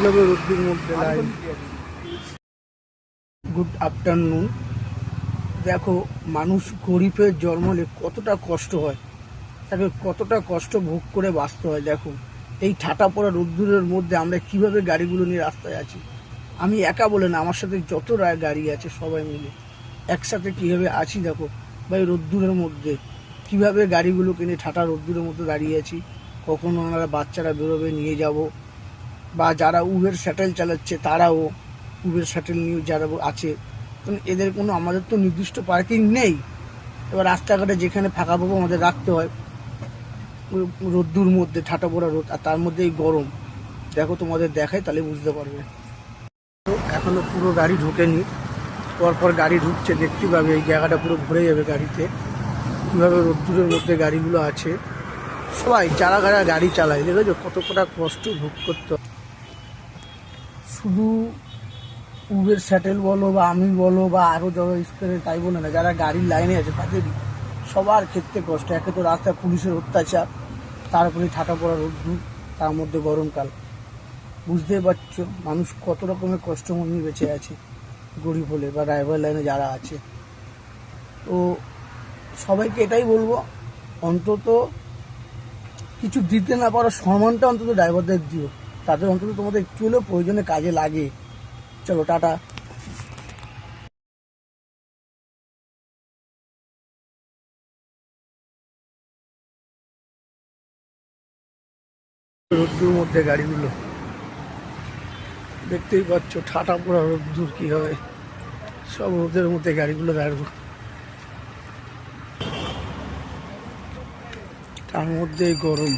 রোদ্দুর মধ্যে line. Good afternoon. দেখো, মানুষ গরিব হয়ে জন্মলে কতটা কষ্ট হয়, তাকে কতটা কষ্ট ভোগ করে বাঁচতে হয়। দেখো, এই ঠাটা পড়া রোদ্দুরের মধ্যে আমরা কিভাবে গাড়িগুলো নিয়ে রাস্তায় আছি। আমি একা বলে না, আমার সাথে যত গাড়ি আছে সবাই মিলে একসাথে কিভাবে আছি। দেখো ভাই, রোদ্দুরের মধ্যে কিভাবে গাড়িগুলোকে নিয়ে ঠাটা রোদ্দুরের মধ্যে দাঁড়িয়ে আছি। কখনো আমরা বাচ্চারা বেরোবে নিয়ে যাব, বা যারা উবের শ্যাটেল চালাচ্ছে তারাও উবের শ্যাটেল নিয়ে যারা আছে, এদের কোনো, আমাদের তো নির্দিষ্ট পার্কিং নেই। এবার রাস্তাঘাটে যেখানে ফাঁকা পাবো আমাদের রাখতে হয়, রোদ্দুর মধ্যে ঠাটা পড়া রোদ, আর তার মধ্যে এই গরম। দেখো, তোমাদের দেখায় তাহলে বুঝতে পারবে। তো এখনো পুরো গাড়ি ঢোকেনি, পরপর গাড়ি ঢুকছে, দেখতে পাবে এই জায়গাটা পুরো ভরে যাবে গাড়িতে। কীভাবে রোদ্দুরের মধ্যে গাড়িগুলো আছে, সবাই যারা গাড়ি চালায়, দেখেছো কতটা কষ্ট ভোগ করতে হয়। শুধু উবের স্যাটেল বলো বা আমি বলো বা আরও যারা স্কুলে তাই বলে না, যারা গাড়ির লাইনে আছে তাদেরই সবার ক্ষেত্রে কষ্ট। একে তো রাস্তায় পুলিশের অত্যাচার, তারপরে ঠাটা পড়া রোদ্দুর, তার মধ্যে গরমকাল। বুঝতেই পারছো মানুষ কত রকমের কষ্ট নিয়ে বেঁচে আছে, গরিব হলে বা ড্রাইভার লাইনে যারা আছে। তো সবাইকে এটাই বলবো, অন্তত কিছু দিতে না পারো সম্মানটা অন্তত ড্রাইভারদের দিও, তাদের অন্তত তোমাদের একটু হলেও প্রয়োজনে কাজে লাগে। চলো, টাটা। রোদ্দুর মধ্যে গাড়িগুলো দেখতেই পাচ্ছ, ঠাটা পোড়া রোদ্দুর কি হয়, সব রোদের মধ্যে গাড়িগুলো দাঁড়াবো, তার মধ্যেই গরম।